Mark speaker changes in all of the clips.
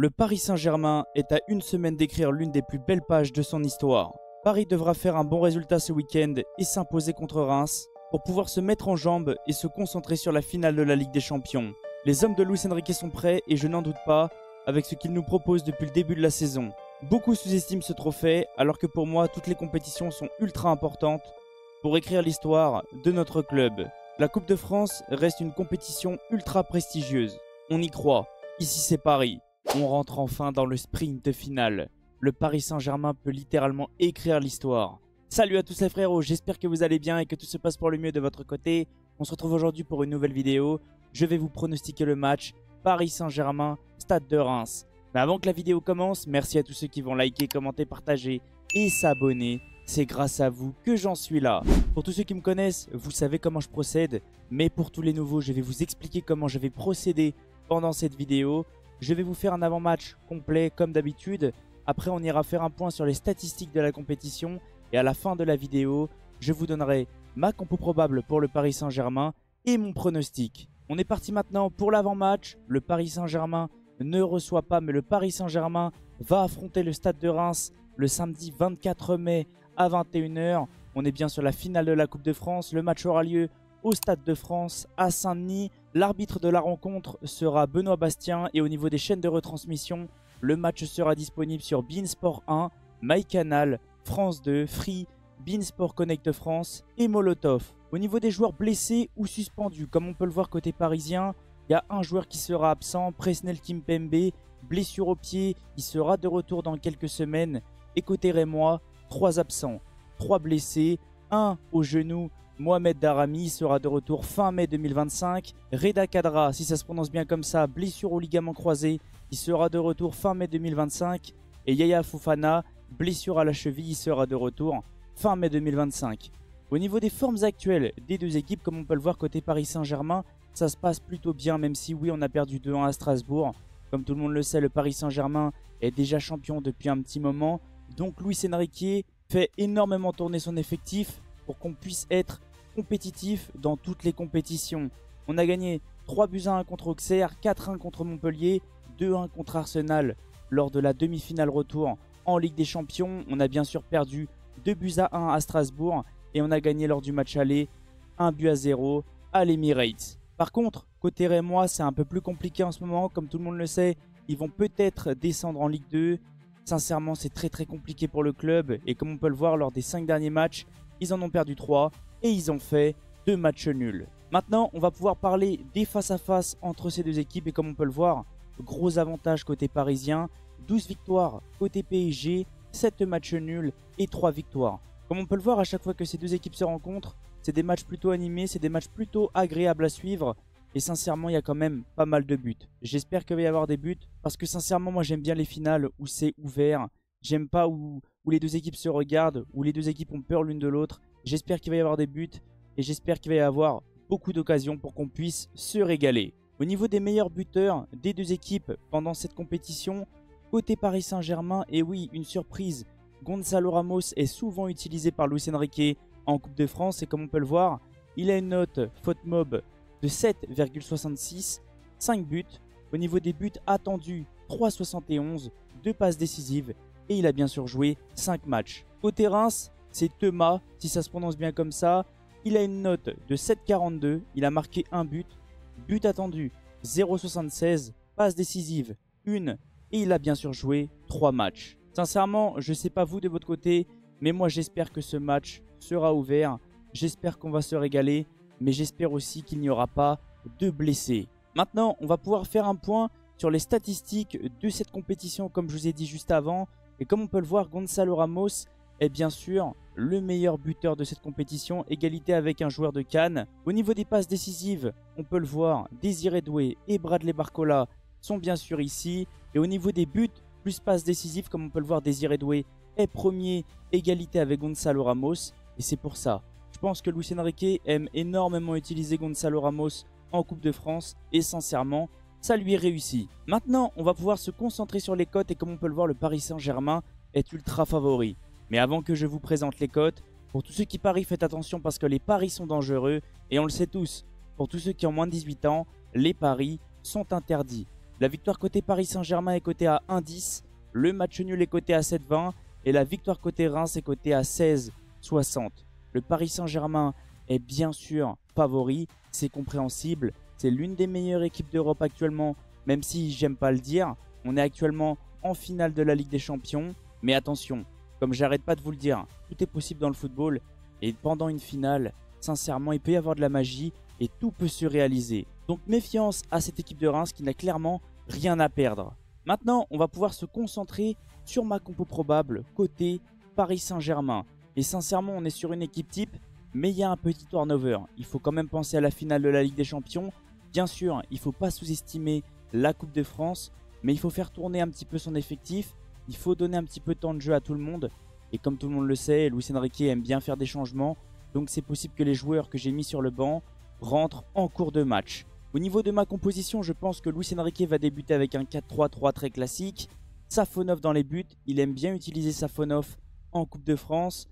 Speaker 1: Le Paris Saint-Germain est à une semaine d'écrire l'une des plus belles pages de son histoire. Paris devra faire un bon résultat ce week-end et s'imposer contre Reims pour pouvoir se mettre en jambes et se concentrer sur la finale de la Ligue des Champions. Les hommes de Luis Enrique sont prêts et je n'en doute pas avec ce qu'ils nous proposent depuis le début de la saison. Beaucoup sous-estiment ce trophée alors que pour moi toutes les compétitions sont ultra importantes pour écrire l'histoire de notre club. La Coupe de France reste une compétition ultra prestigieuse. On y croit. Ici c'est Paris. On rentre enfin dans le sprint final. Le Paris Saint-Germain peut littéralement écrire l'histoire. Salut à tous les frérots, j'espère que vous allez bien et que tout se passe pour le mieux de votre côté. On se retrouve aujourd'hui pour une nouvelle vidéo. Je vais vous pronostiquer le match Paris Saint-Germain, Stade de Reims. Mais avant que la vidéo commence, merci à tous ceux qui vont liker, commenter, partager et s'abonner. C'est grâce à vous que j'en suis là. Pour tous ceux qui me connaissent, vous savez comment je procède. Mais pour tous les nouveaux, je vais vous expliquer comment je vais procéder pendant cette vidéo. Je vais vous faire un avant-match complet comme d'habitude. Après, on ira faire un point sur les statistiques de la compétition. Et à la fin de la vidéo, je vous donnerai ma compo probable pour le Paris Saint-Germain et mon pronostic. On est parti maintenant pour l'avant-match. Le Paris Saint-Germain ne reçoit pas, mais le Paris Saint-Germain va affronter le Stade de Reims le samedi 24 mai à 21 h. On est bien sur la finale de la Coupe de France. Le match aura lieu au Stade de France à Saint-Denis. L'arbitre de la rencontre sera Benoît Bastien et au niveau des chaînes de retransmission, le match sera disponible sur beIN Sport 1, MyCanal, France 2, Free, beIN Sport Connect France et Molotov. Au niveau des joueurs blessés ou suspendus, comme on peut le voir côté parisien, il y a un joueur qui sera absent, Presnel Kimpembe, blessure au pied, il sera de retour dans quelques semaines. Et côté rémois, 3 absents, 3 blessés, 1 au genou, Mohamed Darami sera de retour fin mai 2025. Reda Kadra, si ça se prononce bien comme ça, blessure au ligament croisé, il sera de retour fin mai 2025. Et Yaya Fofana, blessure à la cheville, il sera de retour fin mai 2025. Au niveau des formes actuelles des deux équipes, comme on peut le voir côté Paris Saint-Germain, ça se passe plutôt bien, même si oui, on a perdu 2-1 à Strasbourg. Comme tout le monde le sait, le Paris Saint-Germain est déjà champion depuis un petit moment. Donc Luis Enrique fait énormément tourner son effectif pour qu'on puisse être compétitif dans toutes les compétitions. On a gagné 3-1 contre Auxerre, 4-1 contre Montpellier, 2-1 contre Arsenal lors de la demi-finale retour en Ligue des Champions. On a bien sûr perdu 2-1 à Strasbourg et on a gagné lors du match aller 1-0 à l'Emirates. Par contre, côté rémois, c'est un peu plus compliqué en ce moment. Comme tout le monde le sait, ils vont peut-être descendre en Ligue 2. Sincèrement, c'est très compliqué pour le club. Et comme on peut le voir, lors des 5 derniers matchs, ils en ont perdu 3 et ils ont fait 2 matchs nuls. Maintenant, on va pouvoir parler des face-à-face entre ces deux équipes. Et comme on peut le voir, gros avantage côté parisien. 12 victoires côté PSG, 7 matchs nuls et 3 victoires. Comme on peut le voir, à chaque fois que ces deux équipes se rencontrent, c'est des matchs plutôt animés, c'est des matchs plutôt agréables à suivre. Et sincèrement, il y a quand même pas mal de buts. J'espère qu'il va y avoir des buts parce que sincèrement, moi j'aime bien les finales où c'est ouvert. J'aime pas où les deux équipes se regardent, où les deux équipes ont peur l'une de l'autre. J'espère qu'il va y avoir des buts et j'espère qu'il va y avoir beaucoup d'occasions pour qu'on puisse se régaler. Au niveau des meilleurs buteurs des deux équipes pendant cette compétition, côté Paris Saint-Germain, et oui, une surprise, Gonzalo Ramos est souvent utilisé par Luis Enrique en Coupe de France et comme on peut le voir, il a une note FOTMOB de 7,66, 5 buts. Au niveau des buts attendus, 3,71, 2 passes décisives et il a bien sûr joué 5 matchs. Côté Reims, c'est Thomas, si ça se prononce bien comme ça. Il a une note de 7,42, il a marqué 1 but, but attendu 0,76, passe décisive 1 et il a bien sûr joué 3 matchs. Sincèrement, je ne sais pas vous de votre côté, mais moi j'espère que ce match sera ouvert. J'espère qu'on va se régaler, mais j'espère aussi qu'il n'y aura pas de blessés. Maintenant, on va pouvoir faire un point sur les statistiques de cette compétition, comme je vous ai dit juste avant. Et comme on peut le voir, Gonzalo Ramos est bien sûr le meilleur buteur de cette compétition, égalité avec un joueur de Cannes. Au niveau des passes décisives, on peut le voir, Désiré Doué et Bradley Barcola sont bien sûr ici. Et au niveau des buts, plus passes décisives, comme on peut le voir, Désiré Doué est premier, égalité avec Gonzalo Ramos. Et c'est pour ça, je pense que Luis Enrique aime énormément utiliser Gonzalo Ramos en Coupe de France. Et sincèrement, ça lui est réussi. Maintenant, on va pouvoir se concentrer sur les cotes. Et comme on peut le voir, le Paris Saint-Germain est ultra favori. Mais avant que je vous présente les cotes, pour tous ceux qui parient, faites attention parce que les paris sont dangereux. Et on le sait tous, pour tous ceux qui ont moins de 18 ans, les paris sont interdits. La victoire côté Paris Saint-Germain est cotée à 1,10. Le match nul est coté à 7,20. Et la victoire côté Reims est cotée à 16,60. Le Paris Saint-Germain est bien sûr favori. C'est compréhensible. C'est l'une des meilleures équipes d'Europe actuellement. Même si j'aime pas le dire. On est actuellement en finale de la Ligue des Champions. Mais attention, comme j'arrête pas de vous le dire, tout est possible dans le football. Et pendant une finale, sincèrement, il peut y avoir de la magie et tout peut se réaliser. Donc méfiance à cette équipe de Reims qui n'a clairement rien à perdre. Maintenant, on va pouvoir se concentrer sur ma compo probable côté Paris Saint-Germain. Et sincèrement, on est sur une équipe type, mais il y a un petit turnover. Il faut quand même penser à la finale de la Ligue des Champions. Bien sûr, il ne faut pas sous-estimer la Coupe de France, mais il faut faire tourner un petit peu son effectif. Il faut donner un petit peu de temps de jeu à tout le monde. Et comme tout le monde le sait, Luis Enrique aime bien faire des changements. Donc c'est possible que les joueurs que j'ai mis sur le banc rentrent en cours de match. Au niveau de ma composition, je pense que Luis Enrique va débuter avec un 4-3-3 très classique. Safonov dans les buts, il aime bien utiliser Safonov en Coupe de France.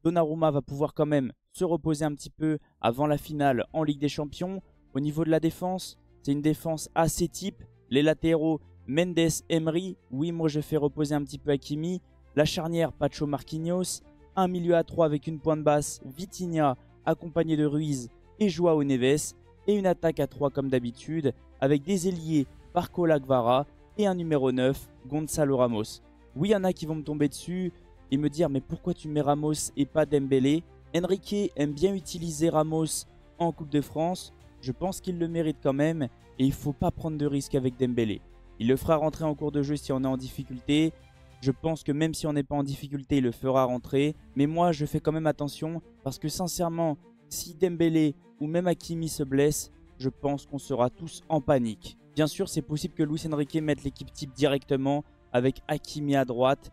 Speaker 1: Donnarumma va pouvoir quand même se reposer un petit peu avant la finale en Ligue des Champions. Au niveau de la défense, c'est une défense assez type. Les latéraux, Mendes, Emery. Oui, moi je fais reposer un petit peu Hakimi. La charnière, Pacho, Marquinhos. Un milieu à 3 avec une pointe basse, Vitinha, accompagné de Ruiz et Joao Neves. Et une attaque à 3 comme d'habitude, avec des ailiers, Barcola, Gvara et un numéro 9, Gonzalo Ramos. Oui, il y en a qui vont me tomber dessus et me dire mais pourquoi tu mets Ramos et pas Dembélé? Enrique aime bien utiliser Ramos en Coupe de France. Je pense qu'il le mérite quand même et il ne faut pas prendre de risques avec Dembélé. Il le fera rentrer en cours de jeu si on est en difficulté. Je pense que même si on n'est pas en difficulté, il le fera rentrer. Mais moi, je fais quand même attention parce que sincèrement, si Dembélé ou même Hakimi se blesse, je pense qu'on sera tous en panique. Bien sûr, c'est possible que Luis Enrique mette l'équipe type directement avec Hakimi à droite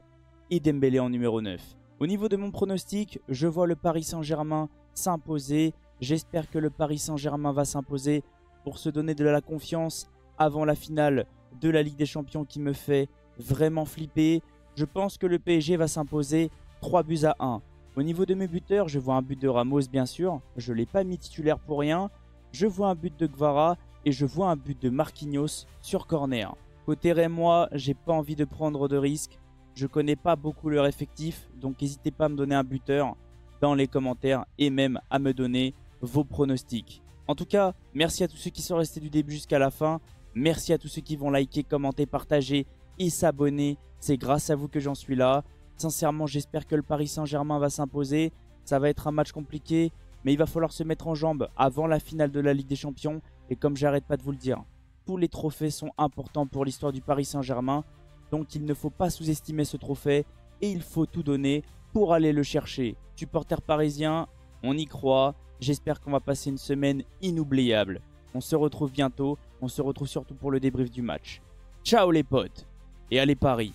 Speaker 1: et Dembélé en numéro 9. Au niveau de mon pronostic, je vois le Paris Saint-Germain s'imposer. J'espère que le Paris Saint-Germain va s'imposer pour se donner de la confiance avant la finale de la Ligue des Champions qui me fait vraiment flipper. Je pense que le PSG va s'imposer 3-1. Au niveau de mes buteurs, je vois un but de Ramos bien sûr. Je ne l'ai pas mis titulaire pour rien. Je vois un but de Gvara et je vois un but de Marquinhos sur corner. Côté Rémois, j'ai pas envie de prendre de risques. Je connais pas beaucoup leur effectif, donc n'hésitez pas à me donner un buteur dans les commentaires et même à me donner vos pronostics. En tout cas, merci à tous ceux qui sont restés du début jusqu'à la fin. Merci à tous ceux qui vont liker, commenter, partager et s'abonner. C'est grâce à vous que j'en suis là. Sincèrement, j'espère que le Paris Saint-Germain va s'imposer. Ça va être un match compliqué, mais il va falloir se mettre en jambes avant la finale de la Ligue des Champions. Et comme j'arrête pas de vous le dire, tous les trophées sont importants pour l'histoire du Paris Saint-Germain. Donc il ne faut pas sous-estimer ce trophée et il faut tout donner pour aller le chercher. Supporters parisiens, on y croit. J'espère qu'on va passer une semaine inoubliable. On se retrouve bientôt. On se retrouve surtout pour le débrief du match. Ciao les potes et allez Paris!